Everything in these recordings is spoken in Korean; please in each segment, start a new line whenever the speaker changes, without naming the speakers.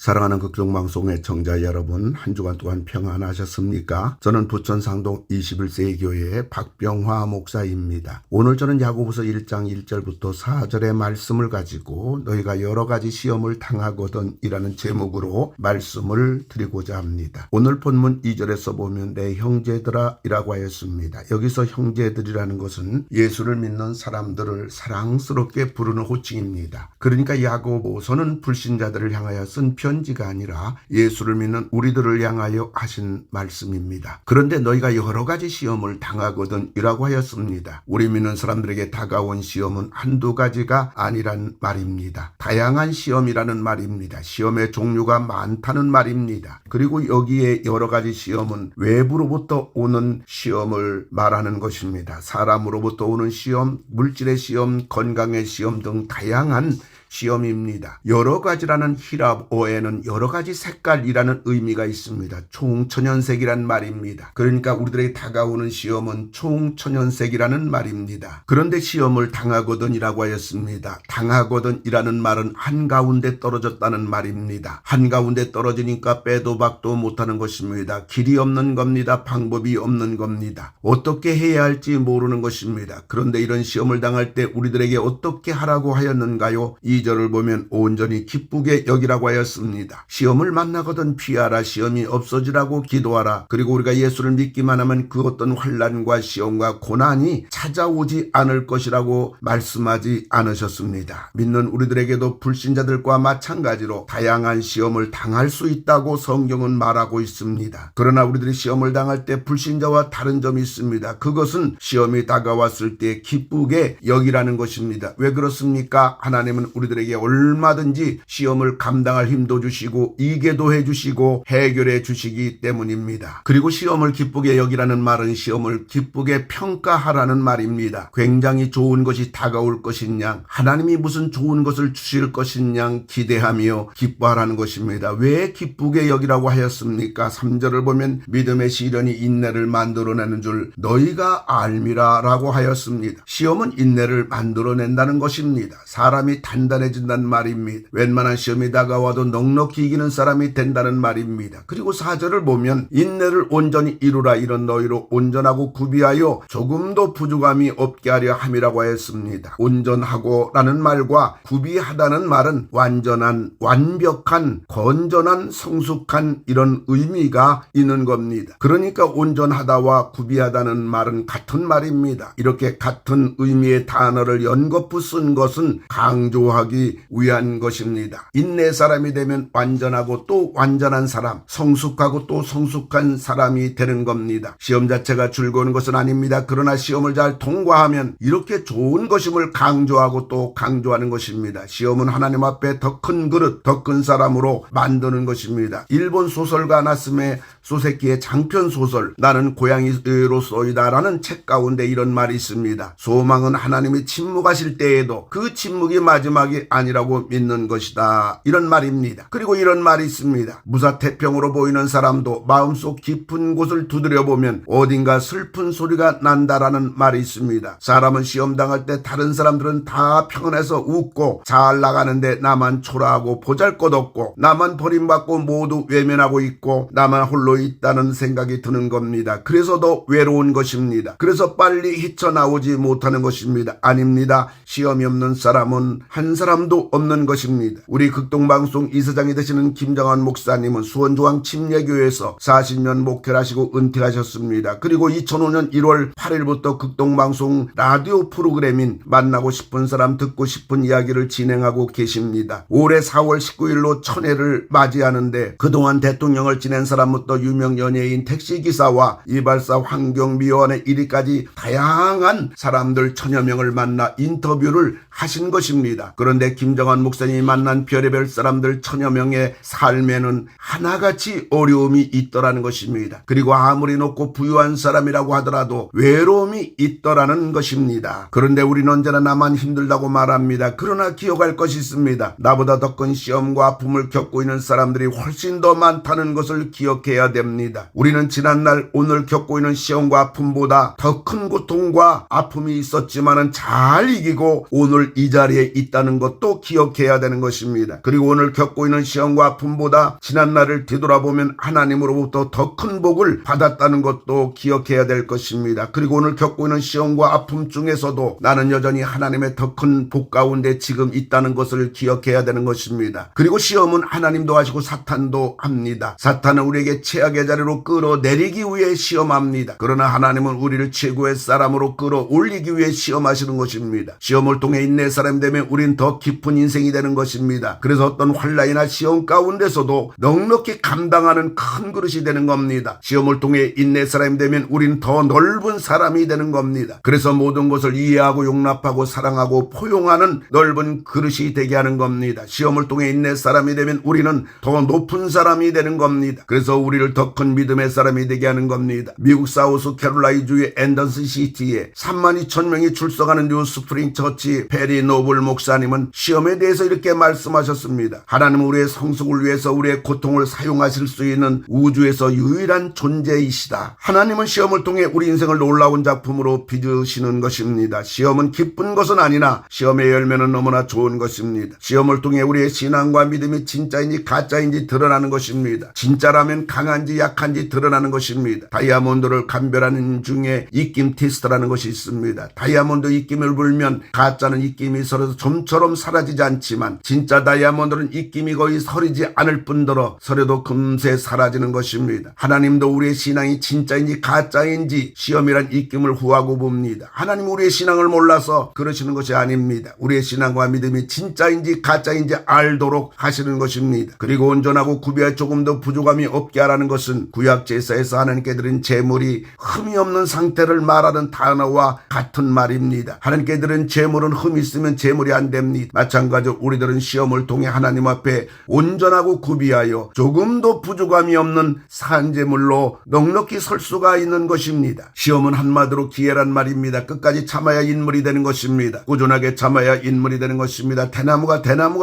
사랑하는 극동방송의 청자 여러분, 한 주간 동안 평안하셨습니까? 저는 부천 상동 21세기 교회의 박병화 목사입니다. 오늘 저는 야고보서 1장 1절부터 4절의 말씀을 가지고 너희가 여러 가지 시험을 당하거든 이라는 제목으로 말씀을 드리고자 합니다. 오늘 본문 2절에서 보면 내 형제들아 이라고 하였습니다. 여기서 형제들이라는 것은 예수를 믿는 사람들을 사랑스럽게 부르는 호칭입니다. 그러니까 야고보서는 불신자들을 향하여 쓴 편지가 아니라 예수를 믿는 우리들을 향하여 하신 말씀입니다. 그런데 너희가 여러 가지 시험을 당하거든 이라고 하였습니다. 우리 믿는 사람들에게 다가온 시험은 한두 가지가 아니란 말입니다. 다양한 시험이라는 말입니다. 시험의 종류가 많다는 말입니다. 그리고 여기에 여러 가지 시험은 외부로부터 오는 시험을 말하는 것입니다. 사람으로부터 오는 시험, 물질의 시험, 건강의 시험 등 다양한 시험입니다. 여러 가지라는 히랍어에는 여러 가지 색깔이라는 의미가 있습니다. 총천연색이란 말입니다. 그러니까 우리들에게 다가오는 시험은 총천연색이라는 말입니다. 그런데 시험을 당하거든이라고 하였습니다. 당하거든이라는 말은 한가운데 떨어졌다는 말입니다. 한가운데 떨어지니까 빼도 박도 못하는 것입니다. 길이 없는 겁니다. 방법이 없는 겁니다. 어떻게 해야 할지 모르는 것입니다. 그런데 이런 시험을 당할 때 우리들에게 어떻게 하라고 하였는가요? 2절을 보면 온전히 기쁘게 여기라고 하였습니다. 시험을 만나거든 피하라. 시험이 없어지라고 기도하라. 그리고 우리가 예수를 믿기만 하면 그 어떤 환난과 시험과 고난이 찾아오지 않을 것이라고 말씀하지 않으셨습니다. 믿는 우리들에게도 불신자들과 마찬가지로 다양한 시험을 당할 수 있다고 성경은 말하고 있습니다. 그러나 우리들이 시험을 당할 때 불신자와 다른 점이 있습니다. 그것은 시험이 다가왔을 때 기쁘게 여기라는 것입니다. 왜 그렇습니까? 하나님은 우리들에게 얼마든지 시험을 감당할 힘도 주시고 이게도 해주시고 해결해 주시기 때문입니다. 그리고 시험을 기쁘게 여기라는 말은 시험을 기쁘게 평가하라는 말입니다. 굉장히 좋은 것이 다가올 것이냐, 하나님이 무슨 좋은 것을 주실 것이냐 기대하며 기뻐하라는 것입니다. 왜 기쁘게 여기라고 하였습니까? 3절을 보면 믿음의 시련이 인내를 만들어내는 줄 너희가 알미라 라고 하였습니다. 시험은 인내를 만들어낸다는 것입니다. 사람이 단단해진다는 말입니다. 웬만한 시험이 다가와도 넉넉히 이기는 사람이 된다는 말입니다. 그리고 4절을 보면 인내를 온전히 이루라. 이런 너희로 온전하고 구비하여 조금도 부족함이 없게 하려 함이라고 하였습니다. 온전하고 라는 말과 구비하다는 말은 완전한, 완벽한, 건전한, 성숙한 이런 의미가 있는 겁니다. 그러니까 온전하다와 구비하다는 말은 같은 말입니다. 이렇게 같은 의미의 단어를 연거푸 쓴 것은 강조하기 위한 것입니다. 인내 사람이 되면 완전하고 또 완전한 사람, 성숙하고 또 성숙한 사람이 되는 겁니다. 시험 자체가 즐거운 것은 아닙니다. 그러나 시험을 잘 통과하면 이렇게 좋은 것임을 강조하고 또 강조하는 것입니다. 시험은 하나님 앞에 더 큰 그릇, 더 큰 사람으로 만드는 것입니다. 일본 소설가 나스메 소세키의 장편 소설 나는 고양이로서이다 라는 책 가운데 이런 말이 있습니다. 소망은 하나님이 침묵하실 때에도 그 침묵이 마지막이 아니라고 믿는 것이다. 이런 말입니다. 그리고 이런 말이 있습니다. 무사태평으로 보이는 사람도 마음속 깊은 곳을 두드려보면 어딘가 슬픈 소리가 난다라는 말이 있습니다. 사람은 시험 당할 때 다른 사람들은 다 평안해서 웃고 잘 나가는데 나만 초라하고 보잘것없고 나만 버림받고 모두 외면하고 있고 나만 홀로 있다는 생각이 드는 겁니다. 그래서 더 외로운 것입니다. 그래서 빨리 헤쳐나오지 못하는 것입니다. 아닙니다. 시험이 없는 사람은 한 사람도 없는 것입니다. 우리 극동방송 이사장이 되시는 김정환 목사님은 수원중앙 침례교회에서 40년 목회를 하시고 은퇴하셨습니다. 그리고 2005년 1월 8일부터 극동방송 라디오 프로그램인 만나고 싶은 사람 듣고 싶은 이야기를 진행하고 계십니다. 올해 4월 19일로 1000회를 맞이하는데 그동안 대통령을 지낸 사람부터 유명 연예인, 택시기사와 이발사, 환경미화원의 1위까지 다양한 사람들 1000여 명을 만나 인터뷰를 하신 것입니다. 그런데 김정환 목사님이 만난 별의별 사람들 1000여 명의 삶에는 하나같이 어려움이 있더라는 것입니다. 그리고 아무리 높고 부유한 사람이라고 하더라도 외로움이 있더라는 것입니다. 그런데 우리는 언제나 나만 힘들다고 말합니다. 그러나 기억할 것이 있습니다. 나보다 더 큰 시험과 아픔을 겪고 있는 사람들이 훨씬 더 많다는 것을 기억해야 됩니다. 우리는 지난날 오늘 겪고 있는 시험과 아픔보다 더 큰 고통과 아픔이 있었지만은 잘 이기고 오늘 이 자리에 있다는 것도 기억해야 되는 것입니다. 그리고 오늘 겪고 있는 시험과 아픔보다 지난날을 뒤돌아보면 하나님으로부터 더 큰 복을 받았다는 것도 기억해야 될 것입니다. 그리고 오늘 겪고 있는 시험과 아픔 중에서도 나는 여전히 하나님의 더 큰 복 가운데 지금 있다는 것을 기억해야 되는 것입니다. 그리고 시험은 하나님도 하시고 사탄도 합니다. 사탄은 우리에게 최악의 자리로 끌어내리기 위해 시험합니다. 그러나 하나님은 우리를 최고의 사람으로 끌어올리기 위해 시험하시는 것입니다. 시험을 통해 인내의 사람이 되면 우린 더 깊은 인생이 되는 것입니다. 그래서 어떤 환난이나 시험 가운데서도 넉넉히 감당하는 큰 그릇이 되는 겁니다. 시험을 통해 인내의 사람이 되면 우린 더 넓은 사람이 되는 겁니다. 그래서 모든 것을 이해하고 용납하고 사랑하고 포용하는 넓은 그릇이 되게 하는 겁니다. 시험을 통해 인내의 사람이 되면 우리는 더 높은 사람이 되는 겁니다. 그래서 우리를 더 큰 믿음의 사람이 되게 하는 겁니다. 미국 사우스 캐롤라이주의 앤더슨 시티에 32,000명이 출석하는 뉴스프링 처치 페리 노블 목사님은 시험에 대해서 이렇게 말씀하셨습니다. 하나님은 우리의 성숙을 위해서 우리의 고통을 사용하실 수 있는 우주에서 유일한 존재이시다. 하나님은 시험을 통해 우리 인생을 놀라운 작품으로 빚으시는 것입니다. 시험은 기쁜 것은 아니나 시험의 열매는 너무나 좋은 것입니다. 시험을 통해 우리의 신앙과 믿음이 진짜인지 가짜인지 드러나는 것입니다. 진짜라면 강한지 약한지 드러나는 것입니다. 다이아몬드를 감별하는 중에 입김 테스트라는 것이 있습니다. 다이아몬드 입김을 불면 가짜는 입김이 서려서 좀처럼 사라지지 않지만 진짜 다이아몬드는 입김이 거의 서리지 않을 뿐더러 서려도 금세 사라지는 것입니다. 하나님도 우리의 신앙이 진짜인지 가짜인지 시험이란 입김을 후하고 봅니다. 하나님 우리의 신앙을 몰라서 그러시는 것이 아닙니다. 우리의 신앙과 믿음이 진짜인지 가짜인지 알도록 하시는 것입니다. 그리고 온전하고 구비할 조금도 부족함이 없게 하라는 것은 구약 제사에서 하나님께 드린 제물이 흠이 없는 상태를 말하는 단어와 같은 말입니다. 하나님께 드린 제물은 흠이 있으면 제물이 안 됩니다. 마찬가지로 우리들은 시험을 통해 하나님 앞에 온전하고 구비하여 조금도 부족함이 없는 산제물로 넉넉히 설 수가 있는 것입니다. 시험은 한마디로 기회란 말입니다. 끝까지 참아야 인물이 되는 것입니다. 꾸준하게 참아야 인물이 되는 것입니다. 대나무가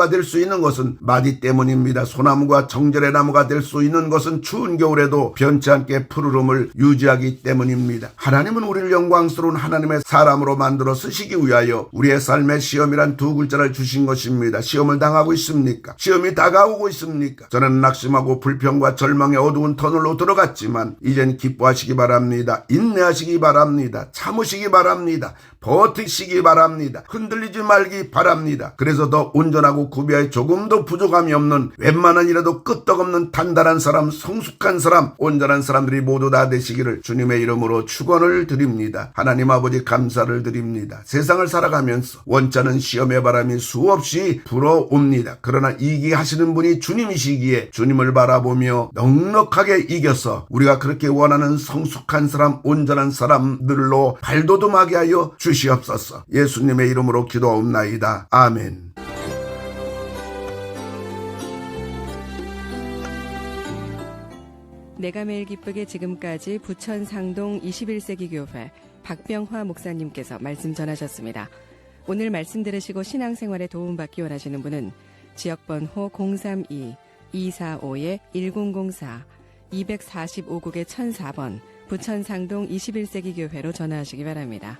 될 수 있는 것은 마디 때문입니다. 소나무가 정절의 나무가 될 수 있는 것은 추운 겨울에도 변치 않게 푸르름을 유지하기 때문입니다. 하나님은 우리를 영광스러운 하나님의 사람으로 만들어 쓰시기 위하여 우리의 삶에 시험이란 두 글자를 주신 것입니다. 시험을 당하고 있습니까? 시험이 다가오고 있습니까? 저는 낙심하고 불평과 절망의 어두운 터널로 들어갔지만 이젠 기뻐하시기 바랍니다. 인내하시기 바랍니다. 참으시기 바랍니다. 버티시기 바랍니다. 흔들리지 말기 바랍니다. 그래서 더 온전하고 구비하여 조금도 부족함이 없는 웬만한 일에도 끄떡없는 단단한 사람, 성숙한 사람, 온전한 사람들이 모두 다 되시기를 주님의 이름으로 축원을 드립니다. 하나님 아버지 감사를 드립니다. 세상을 살아가면서 원치 않은 시험의 바람이 수없이 불어옵니다. 그러나 이기하시는 분이 주님이시기에 주님을 바라보며 넉넉하게 이겨서 우리가 그렇게 원하는 성숙한 사람, 온전한 사람들로 발돋움하게 하여 주시옵소서. 예수님의 이름으로 기도하옵나이다. 아멘.
내가 매일 기쁘게 지금까지 부천 상동 21세기 교회 박병화 목사님께서 말씀 전하셨습니다. 오늘 말씀 들으시고 신앙생활에 도움받기 원하시는 분은 지역번호 032-245-1004 245국의 1004번 부천 상동 21세기 교회로 전화하시기 바랍니다.